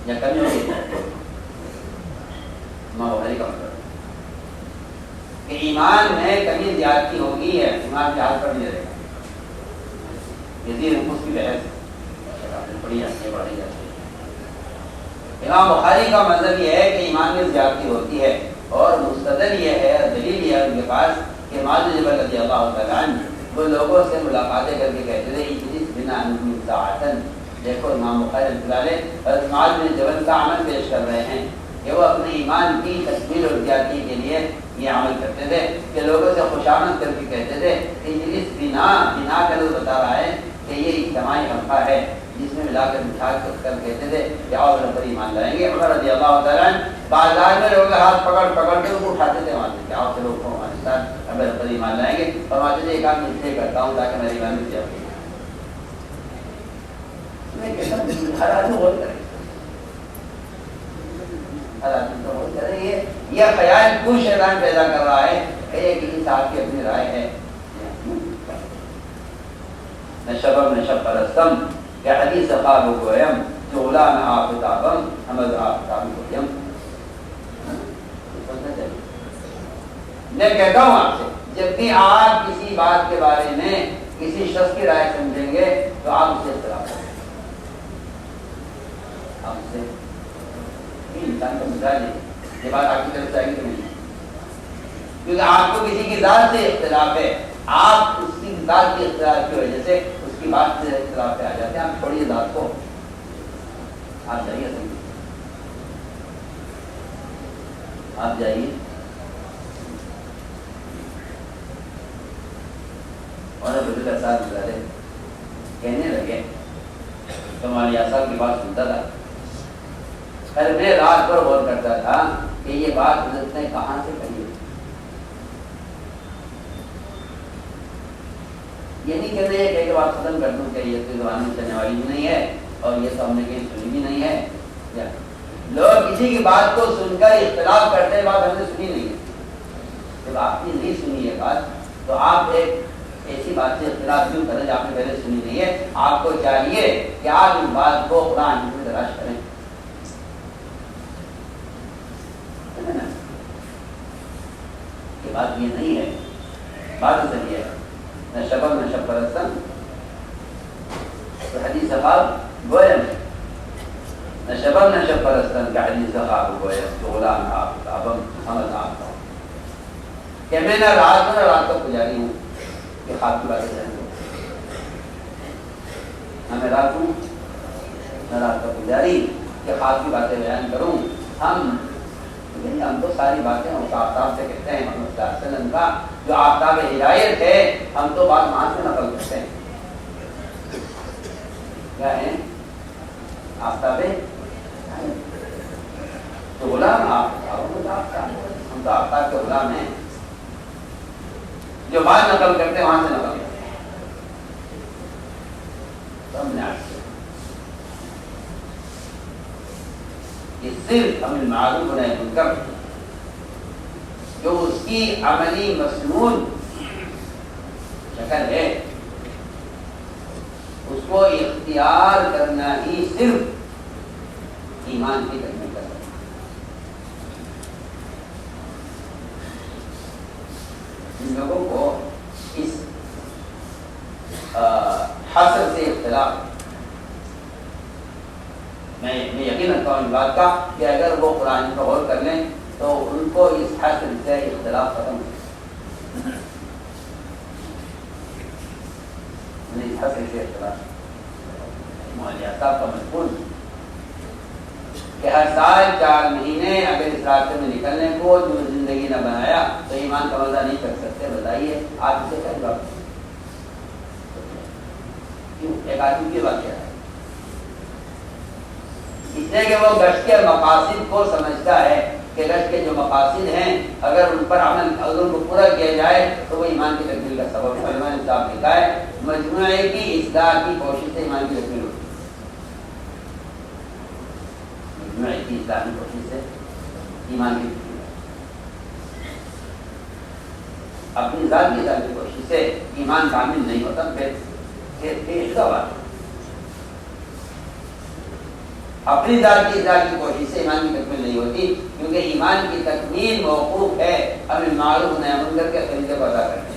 یا کمی ہوگی امام بخاری کا مطلب کہ ایمان میں کمی زیادتی ہوگی ہے، ایمان کے حال پر نہیں رہے گا. یزید اس کی بحث بڑی ہنسی بڑی جاتی ہے. امام بخاری کا مذہب یہ ہے کہ ایمان میں زیادتی ہوتی ہے، اور مستدل یہ ہے، دلیل یہ ہے ان کے پاس کہ معاذ جبل رضی اللہ تعالیٰ عنہ وہ لوگوں سے ملاقاتیں کر کے کہتے تھے اجلس بنا نؤمن ساعۃ. دیکھو امام بخاری رحمۃ اللہ علیہ حضرت معاذ بن جبل کا عمل پیش کر رہے ہیں کہ وہ اپنے ایمان کی تکمیل اور زیادتی کے لیے یہ عمل کرتے تھے کہ لوگوں سے خوشامد کر کے کہتے تھے اجلس بنا. بنا کا لفظ بتا رہا ہے کہ یہ اجتماعی حلقہ ہے جس میں ملا کر بٹھا کر کہتے تھے کہ آؤ پر ایمان لائیں گے. عمر رضی اللہ تعالیٰ عنہ بازار میں لوگوں کے ہاتھ پکڑ پکڑ کے ان کو اٹھاتے تھے وہاں سے کہ آؤ چلو ہمارے ساتھ ہمیں پر ایمان لائیں گے. فرماتے تھے ایک آدھ اس لیے کرتا ہوں تاکہ میری ایمان میں جائے. ہر آدمی غور کرے، ہر آدمی تو غور کرے. یہ خیال کوئی شیطان پیدا کر رہا ہے کہ یہ کسی صاحب کی اپنی رائے ہے. نشبم نشب پرستم کہ حدیث خواب گویم جو غلام آفتابم حمد آفتاب گویم. میں کہتا ہوں آپ سے جب بھی آپ کسی بات کے بارے میں کسی شخص کی رائے سمجھیں گے تو آپ اسے اختلاف کریں. آپ سے انسان کا مزاج ہے، یہ بات آپ کی طرف سے آئے گی تو نہیں، کیونکہ آپ کو کسی کی ذات سے اختلاف ہے. آپ اس کی ذات کی اختلاف کی وجہ سے اس کی بات سے اختلاف پہ آ جاتے ہیں. آپ چھوڑیے ذات کو، آپ جائیے آپ جائیے. اور بزرگ اثار گزارے کہنے لگے تو ہماری اثار کی بات سنتا تھا، پھر میں رات پر غور کرتا تھا کہ یہ بات حضرت نے کہاں سے کہی. یہ نہیں کہہ رہے کہ بات ختم کر دوں کہ یہ تو زبان میں چلنے والی بھی نہیں ہے اور یہ تو ہم نے کہیں سنی بھی نہیں ہے. لوگ کسی کی بات کو سن کر اختلاف کرتے ہیں، بات ہم نے سنی نہیں ہے. جب آپ نے نہیں سنی ہے بات تو آپ ایک ایسی بات سے اختلاف کیوں کریں جو آپ نے پہلے سنی نہیں ہے. آپ کو چاہیے کہ آپ اس بات کو قرآن میں تلاش کریں. یہ بات یہ نہیں ہے، بات صحیح ہے. نہ شبم نہ شب پرستم تو حدیث خواب گویم، نہ شبم نہ شب پرستم کا حدیث خواب گویم تو غلام آفتابم حمد آفتاب. کہ میں نہ رات کو نہ رات کو پجاری ہوں کہ خواب کی باتیں جائیں گے، نہ میں رات ہوں نہ رات کا پجاری کہ خواب کی باتیں بیان کروں. ہم تو ساری باتیں اس آفتاب سے کہتے ہیں محمد صلی اللہ علیہ وسلم کا جو آفتاب ہدایت ہے، ہم تو بات وہاں سے نقل کرتے ہیں. کیا ہے آفتاب تو غلام آفتاب، ہم تو آفتاب کے غلام ہیں. جو بات نقل کرتے ہیں وہاں سے نقل کرتے ہیں. صرف امر معروف نہی منکر جو اس کی عملی مسنون شکل ہے اس کو اختیار کرنا ہی صرف ایمان کی تکمیل کرتا ہے. ان لوگوں کو اس حاصل سے اختلاف میں یقین رکھتا ہوں اس بات کا کہ اگر وہ قرآن پر غور کر لیں تو ان کو اس حاصل سے اختلاف ختم ہو. اس حاصل سے اختلاف مالیات کا مضمون کہ ہر سال 4 مہینے اگر اس راستے میں نکلنے کو جو زندگی نہ بنایا تو ایمان کا مزہ نہیں کر سکتے. بتائیے آپ اسے کیا جواب کیوں ایک آدمی کی بات کیا ہے؟ اس لیے کہ وہ گشت کے مقاصد کو سمجھتا ہے کہ گشت کے جو مقاصد ہیں اگر ان پر عمل اگر ان کو پورا کیا جائے تو وہ ایمان کی تکمیل کا سبب ہے. علماء نے صاحب لکھا ہے مجموعے کی اصلاح کی کوشش سے ایمان کی تکمیل ہوتی ہے. مجموعے کی اصلاح کی کوشش سے ایمان کی تکمیل ہوتی ہے. اپنی ذات کی اصلاح کی کوشش سے ایمان کامل نہیں ہوتا. پھر بات اپنی ذات کی اصلاح کی کوشش سے ایمان کی تکمیل نہیں ہوتی، کیونکہ ایمان کی تکمیل موقوف ہے امر معروف نہی عن منکر کے فریضے کو ادا کرنے پر۔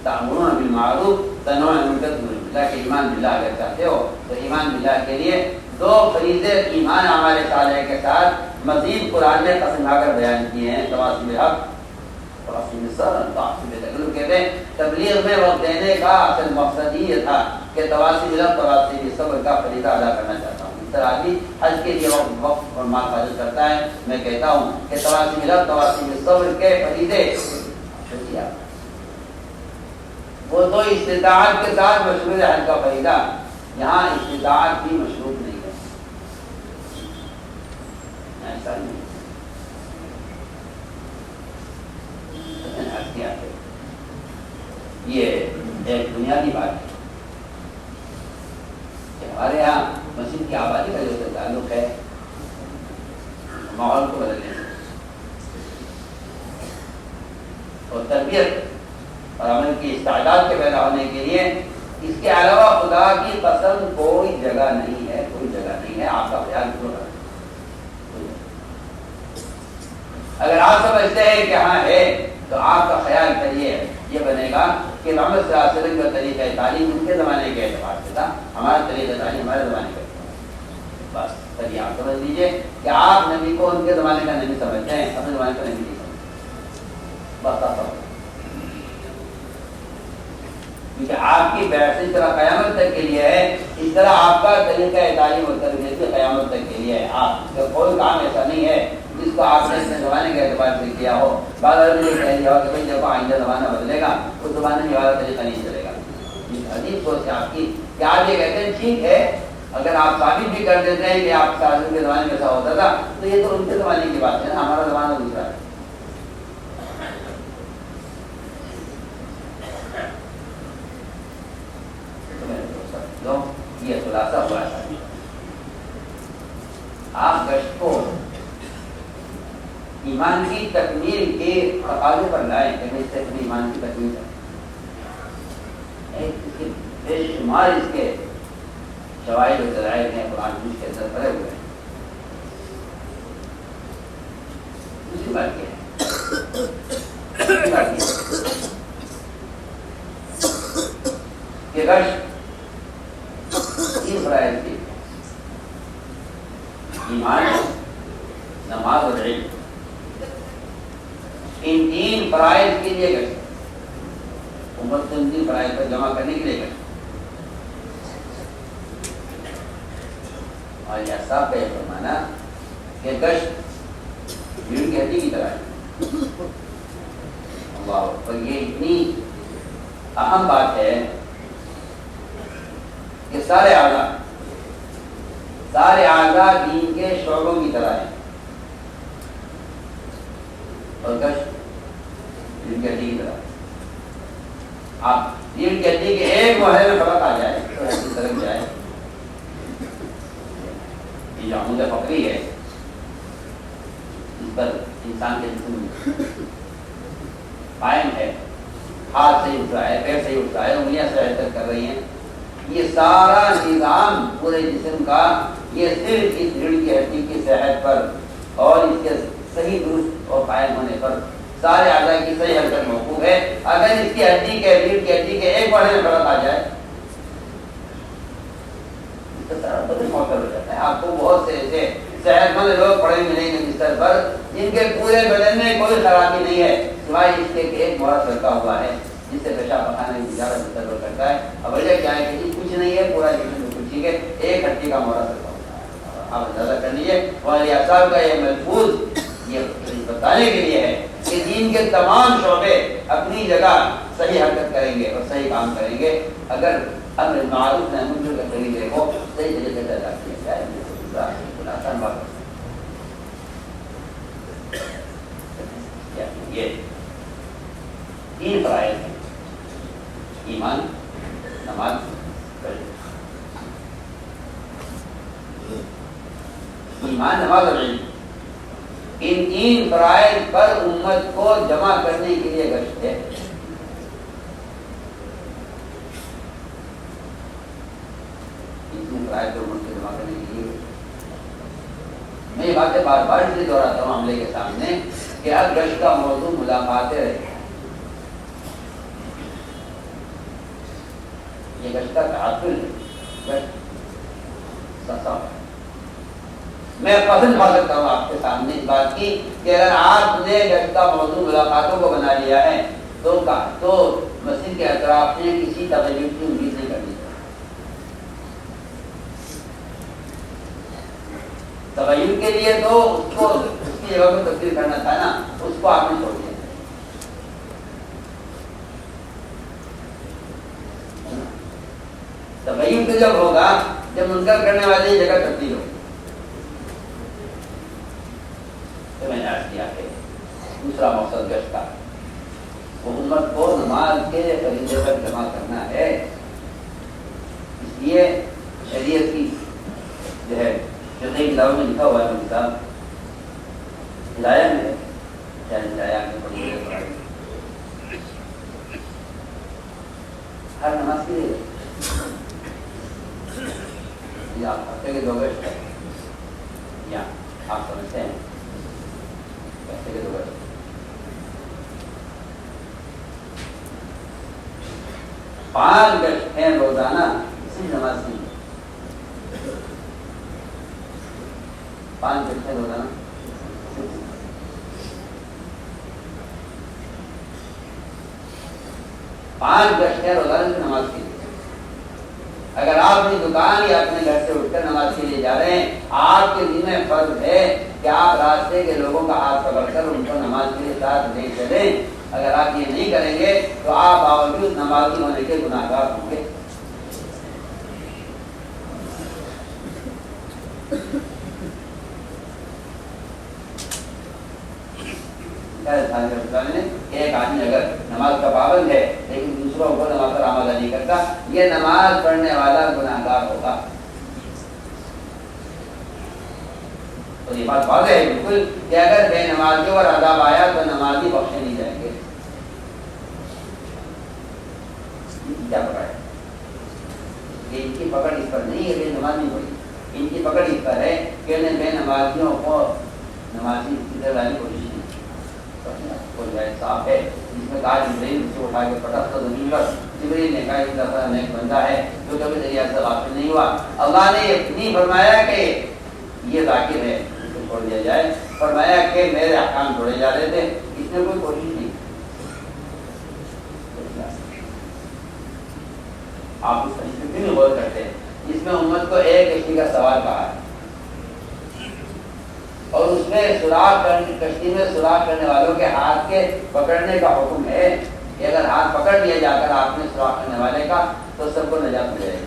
تأمرون بالمعروف تنهون عن المنکر باللہ کہ ایمان باللہ اگر چاہتے ہو تو ایمان باللہ کے لیے دو فریضے ایمان اعمال صالحہ کے ساتھ مزید قرآن نے قسم کھا کر بیان کیے ہیں۔ تواصی بالحق، تواصی بالصبر، تواصی بالحق کہتے ہیں تبلیغ میں وقت دینے کا اصل مقصد ہی یہ تھا کہ تواصی بالحق تواصی بالصبر کا فریضہ ادا کرنا چاہتا ہوں۔ اس طرح بھی حج کے لیے وقت اور مال حاصل کرتا ہے، میں کہتا ہوں کہ تواصی بالحق تواصی بالصبر کے فریضے شکریہ وہ تو استطاعت کے ساتھ مشروع حج کا فریضہ، یہاں استطاعت بھی مشروع نہیں ہے، ایسا نہیں ہے۔ یہ ایک بنیادی بات ہے کہ ہمارے یہاں مسجد کی آبادی کا جو تعلق ہے ماحول کو بدلنے سے اور تربیت اور عمل کی استعداد کے پیدا ہونے کے لیے، اس کے علاوہ خدا کی قسم کوئی جگہ نہیں ہے، کوئی جگہ نہیں ہے۔ آپ کا خیال کیوں رکھیں؟ اگر آپ سمجھتے ہیں کہ ہاں ہے تو آپ کا خیال کریے یہ بنے گا کہ محمد صلی اللہ علیہ وسلم کا طریقہ تعلیم ان کے زمانے کے اعتبار سے تھا، ہمارا طریقہ تعلیم ہمارے زمانے کا بس تبھی آپ سمجھ لیجیے کہ آپ نبی کو ان کے زمانے کا نبی سمجھتے ہیں، اپنے زمانے کا نبی نہیں سمجھتے، بس آپ سمجھ، کیونکہ آپ کی بیعت اس طرح قیامت تک کے لیے ہے، اس طرح آپ کا طریقہ تعلیم اور تربیت بھی قیامت تک کے لیے ہے۔ آپ کا کوئی کام ایسا نہیں ہے جس کو آپ نے اپنے زمانے کے اعتبار سے کیا ہو۔ بعض آدمی یہ کہہ دیا ہو کہ بھائی جب آئندہ زمانہ بدلے گا اس زمانے میں ہمارا طریقہ نہیں چلے گا۔ عجیب سوچ ہے آپ کی کہ آپ یہ کہتے ہیں ٹھیک ہے، اگر آپ ثابت بھی کر دیتے ہیں کہ آپ کے زمانے میں ایسا ہوتا تھا تو یہ تو ان کے زمانے کی بات ہے نا، ہمارا زمانہ دوسرا ہے۔ یہ خلاصہ ہوا ہے۔ آپ گشت کو ایمان کی تکمیل کے تقاضے پر لائیں کہ اس سے اپنی ایمان کی تکمیل کریں، بے شمار اس کے شواہد و دلائل ہیں، قرآن کے اندر بھرے ہوئے ہیں۔ دوسری بات یہ ہے کہ گشت تین فرائض کی، ایمان، نماز اور علم، ان تین فرائض کے لیے گشت، امت کو ان تین فرائض پر جمع کرنے کے لیے گشت۔ اور یہ صاحب کا یہ فرمانا کہ گشت بھیڑ کی ہڈی کی طرح ہے۔ اللہ، پر یہ اتنی اہم بات ہے کہ سارے اعضاء دین کے شعبوں کی طرح ہیں، اور گشت ریڑھ کی ہڈی کی طرح۔ آپ ریڑھ کی ہڈی کے ایک معاہدے میں فرق آ جائے تو ایسی طرف جائے، یہ جو عمود فقری ہے اس پر انسان کے جسم قائم ہے، ہاتھ سے اٹھ رہا ہے، پیر سے اٹھ رہا ہے، انگلیاں سے حرکت کر رہی ہیں، یہ سارا نظام پورے جسم کا یہ صرف اس ریڑھ کی ہڈی کی صحت پر اور اس کے صحیح درست اور قائم ہونے پر سارے اعضاء کی صحیح حرکت موقوف ہے۔ اگر اس کی ہڈی کے ریڑھ کی ہڈی کے ایک بڑھنے میں فرق آ جائے تو سارا بدن معطل ہو جاتا ہے۔ آپ کو بہت سے ایسے صحت مند لوگ پڑے ملیں گے بستر پر جن کے پورے بدن میں کوئی خرابی نہیں ہے سوائے اس کے کہ ایک موڑا سرکا ہوا ہے جس سے پیشاب پخانے کی زیادہ تصور کرتا ہے۔ اب وجہ کیا ہے کہ کچھ نہیں ہے، پورا جسم بالکل ٹھیک ہے، ایک ہڈی کا موڑا سرکا ہوتا ہے۔ آپ اندازہ کر لیجیے، والی اصحاب کا یہ ملفوظ یہ بتانے کے لیے ہے کہ دین کے تمام شعبے اپنی جگہ صحیح حرکت کریں گے اور صحیح کام کریں گے اگر امر معروف نہی عن منکر کے طریقے کو صحیح طریقے سے ادا کیا جائے۔ آسان بات یہ تین فرائض ہیں، ایمان، نماز، ایمان، نماز اور علم۔ ان تین فرائض پر امت کو جمع کرنے کے لیے گشت ہے۔ کرائے تو ملک کے جمع کرنے کے لیے. میں یہ باتیں بار بار اس لیے دہراتا ہوں عملے کے سامنے کہ ہر گشت کا موضوع ملاقاتیں رہے. یہ گشت کا تعطل ہے. میں پسند پا سکتا ہوں آپ کے سامنے اس بات کی کہ اگر آپ نے گشت کا موضوع ملاقاتوں کو بنا لیا ہے تو مسجد کے اطراف میں کسی تغیر کی امید نہیں کرنی چاہیے. تغیر کے لیے تو اس کو اس کی جگہ کو تبدیل کرنا تھا نا, اس کو آپ نے چھوڑ دیا. تغیر تو جب ہوگا جب منکر کرنے والی جگہ تبدیل ہوگی. تو میں نے عرض کیا کہ دوسرا مقصد گشت کا امت کو نماز کے فریضے پر جمع کرنا ہے. اس لیے شریعت کی جو ہے فقہ کتابوں میں لکھا ہوا ہے صاحب ہدایہ میں ہر نماز کے لیے آپ ہفتے کے 2 گشت ہے یا آپ سمجھتے ہیں ہفتے کے 2 گشت پانچ گشت ہیں روزانہ اسی نماز کی 5 گشت ہیں روزانہ. پانچ گشت ہیں روزانہ کی نماز کے لیے. اگر آپ اپنی دکان یا اپنے گھر سے اٹھ کر نماز کے لیے جا رہے ہیں, آپ کے ذمہ فرض ہے کہ آپ راستے کے لوگوں کا ہاتھ پکڑ کر ان کو نماز کے لیے ساتھ لے چلیں. اگر آپ یہ نہیں کریں گے تو آپ باوجود نمازی ہونے کے گناہگار ہوں گے. ایک آدمی اگر نماز کا پابند ہے لیکن دوسروں کو نماز پر آمادہ نہیں کرتا, یہ نماز پڑھنے والا گناہگار ہوگا. تو یہ بات واضح ہے بالکل کہ اگر بے نمازیوں پر عذاب آیا تو نمازی بخشے نہیں جائیں گے. کیا پکڑ ہے کہ ان کی پکڑ اس پر نہیں ہے بے نمازی ہوئی, ان کی پکڑ اس پر ہے کہ انہیں بے نمازیوں کو نمازی والی کوشش صاحب ہے جس میں کہا جبرائیل اس کو اٹھا کے پٹک تو زمین پر. جبرائیل نے کہا اس دفعہ میں ایک بندہ ہے جو کبھی دریا سے غافل نہیں ہوا. اللہ نے یہ نہیں فرمایا کہ یہ ذاکر ہے اس کو چھوڑ دیا جائے, فرمایا کہ میرے احکام چھوڑے جا رہے تھے, اس نے کوئی کوشش نہیں. آپ اس کشتی میں غور کرتے ہیں جس میں امت کو ایک کشتی کا سوال کہا ہے اور اس میں کشتی میں سوراخ کرنے والوں کے ہاتھ کے پکڑنے کا حکم ہے کہ اگر ہاتھ پکڑ لیا جا کر آپ نے سوراخ کرنے والے کا تو سب کو نجات مل جائے گی.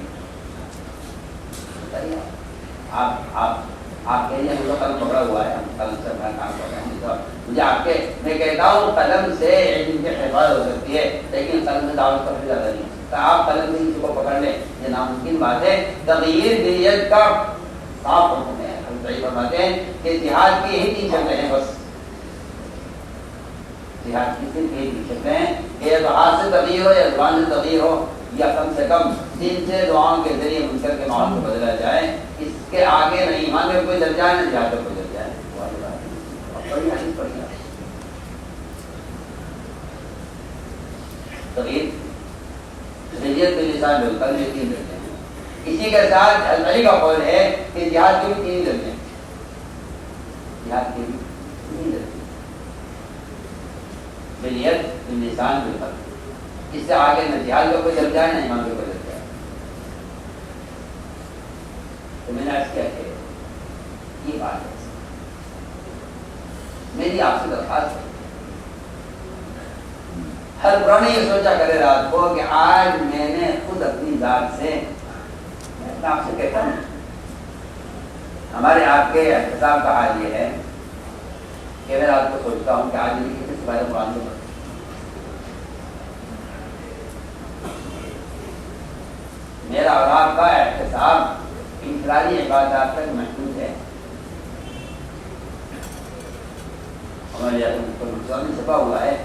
آپ کہیے مجھے قلم پکڑا ہوا ہے, ہم قلم سے اپنا کام کر رہے ہیں. مجھے آپ کے میں کہتا ہوں قلم سے علم کی حفاظت ہو سکتی ہے لیکن قلم سے دعوت کا زیادہ نہیں. تو آپ قلم سے کسی کو پکڑ لیں یہ ناممکن بات ہے. تغیر نیت کا صاف حکم ہے. فرماتے ہیں کہ جہاد کی یہی 3 شکلیں ہیں, بس جہاد کی صرف یہی 3 شکلیں ہیں کہ یا تو ہاتھ سے تغیر ہو یا زبان سے تغیر ہو یا کم سے کم دین سے دعاؤں کے ذریعے منکر کے ماحول کو بدلا جائے. اس کے آگے نہ ایمان میں کوئی درجہ ہے نہ جہاد میں کوئی درجہ ہے. تغیر شریعت کے لسان میں کل میں 3 درجے ہیں. اسی کے ساتھ علی کا قول ہے کہ جہاد کے بھی 3 درجے ہیں. جہاد کے بھی 3 درجے بنیت باللسان بالقلب. اس سے آگے نہ جہاد کا کوئی درجہ ہے نہ ایمان کا کوئی درجہ ہے. تو میں نے عرض کیا کہ یہ بات ہے. میری آپ سے درخواست ہے ہر پرانے یہ سوچا کرے رات کو کہ آج میں نے خود اپنی ذات سے میں آپ سے کہتا ہوں ہمارے آپ کے احتساب کا حال یہ ہے کہ میں رات کو سوچتا ہوں کہ آج میری کسی سے بارے قرآن میں میرا اور آپ کا احتساب انفرادی عبادات تک محدود ہے. ہمارے یہاں میں چھپا ہوا ہے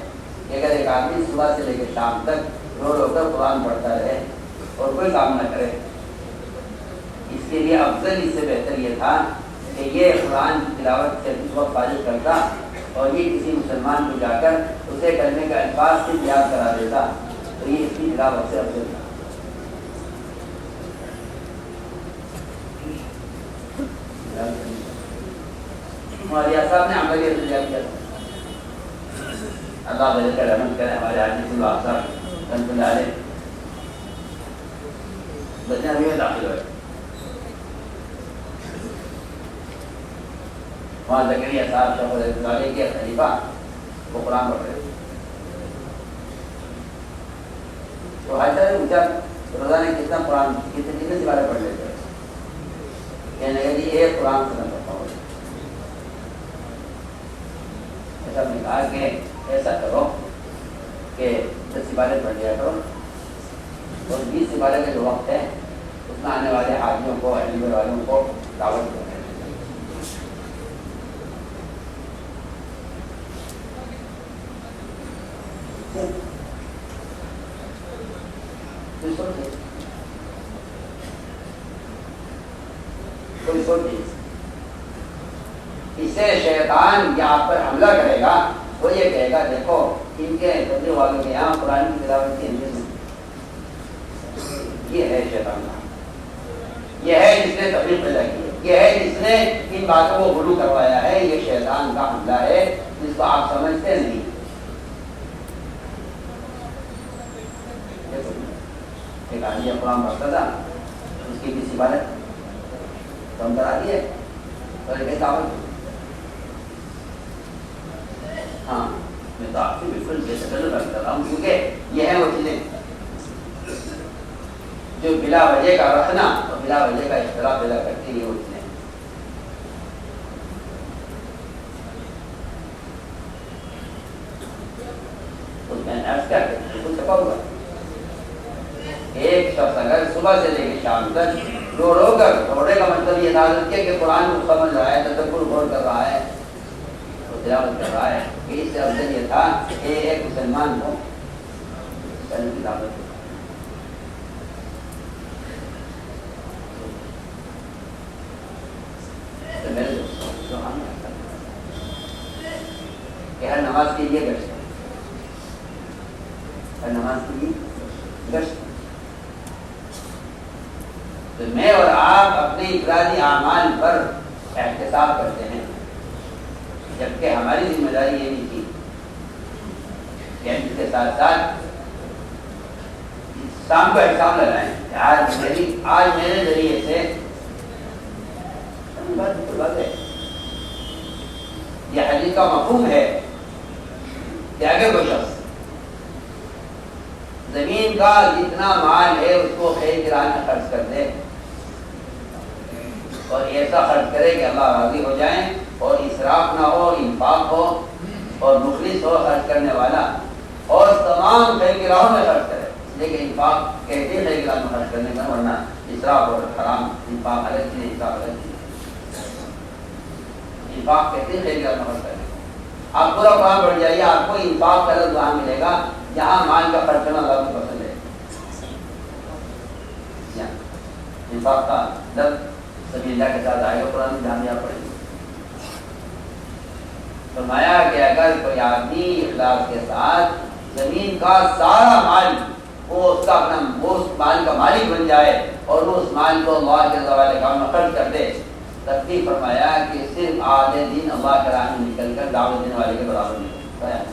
کہ اگر ایک آدمی صبح سے لے کے شام تک رو رو کر قرآن پڑھتا رہے اور کوئی کام نہ کرے اس کے لیے افضل اس سے بہتر یہ تھا کہ یہ قرآن کی تلاوت سے اس وقت فارغ کرتا اور یہ کسی مسلمان کو جا کر اسے کرنے کا الفاظ سے یاد کرا دیتا، تو یہ اس کی تلاوت سے افضل تھا۔ مولانا صاحب نے عملیہ تجارت کیا تھا، اللہ بھلے کا رحمت کرے، ہمارے حاجی صاحب صاحب رحمۃ اللہ علیہ بچے میں داخل ہوئے، وہاں زکریا صاحب شیخ رحمۃ اللہ کے خلیفہ وہ قرآن پڑھ رہے تھے، تو حاجی صاحب نے پوچھا روزانہ کتنا قرآن کتنے سپارے پڑھ لیتے ہیں؟ کہنے لگے جی ایک قرآن ختم کرتا ہوں۔ ایسا میں نے کہا کہ ایسا کرو کہ 10 سپارے پڑھ لیا کرو اور 20 سپارے کا جو وقت ہے اس میں آنے والے حاجیوں کو اہل والوں کو دعوت کریں۔ کوئی سوچ اس سے شیطان یہاں پر حملہ کرے گا، وہ یہ کہے گا دیکھو ان کے تبلیغ والوں کے یہاں قرآن کی تلاوت کی اہمیت ہے، یہ ہے شیطان کا، یہ ہے جس نے تفریق پیدا کی ہے، یہ ہے جس نے ان باتوں کو غلو کروایا ہے، یہ شیطان کا حملہ ہے جس کو آپ سمجھتے نہیں۔ ایک آدمی قرآن پڑھتا تھا، اس کی کسی بات کم کرا دیے اور ایک دعوت، ہاں میں تو آپ سے بالکل بے شکل بات کر رہا ہوں، کیونکہ یہ ہے وہ چیزیں جو بلا وجہ کا رکھنا اور بلا وجہ کا اختلاف پیدا کرتی ہے، وہ چیزیں اس میں عرض کر کے بالکل چھپا ہوا۔ ایک شخص اگر صبح سے لے کے شام تک رو رو کر، رونے کا مطلب یہ تھا کہ قرآن کو سمجھ رہا ہے، تدبر غور کر رہا ہے، تلاوت کر رہا ہے، کہ اس سے افضل یہ تھا کہ ایک مسلمان کو علم کی دعوت دے۔ تو میرے دوستوں جو ہم کہ ہر نماز کے لیے گشت ہے، ہر نماز کے لیے گشت ہے، تو میں اور آپ اپنے افرادی اعمال پر احتساب کرتے ہیں، جبکہ ہماری ذمہ داری یہ نہیں تھی کہ ہم اس کے ساتھ ساتھ شام کو احساب لگائیں کہ آج میرے ذریعے سے بات ہے، یہ حدیث کا مفہوم ہے کہ اگر کوئی شخص زمین کا جتنا مال ہے اس کو خیر کی راہ میں خرچ کر دے اور ایسا خرچ کرے کہ اللہ راضی ہو جائیں اور اسراف نہ ہو، انفاق ہو اور مخلص ہو خرچ کرنے والا، اور تمام خیر کی راہوں میں خرچ کرے، لیکن انفاق کہتے ہیں خیر کی راہ میں خرچ کرنے کا، ورنہ اسراف اور حرام، انفاق الگ چیز ہے، اسراف الگ چیز ہے، انفاق کہتے ہیں خیر کی راہ میں خرچ کرنے۔ آپ پورا قرآن پڑھ جائیے، آپ کو انفاق کا لفظ وہاں ملے گا جہاں مال کا خرچ کرنا اللہ کو پسند ہے، انفاق کا لفظ سبھی اللہ کے ساتھ آئے گا قرآن میں، جہاں بھی آپ پڑھیں گے۔ فرمایا کہ اگر کوئی آدمی اخلاص کے ساتھ زمین کا سارا مال وہ اس کا اپنا وہ اس مال کا مالک بن جائے اور وہ اس مال کو اللہ کے حوالے کام میں خرچ کر دے، تب بھی فرمایا کہ صرف آدھے دن اللہ کے راہ میں نکل کر دعوت دینے والے کے برابر نہیں ہوتا ہے۔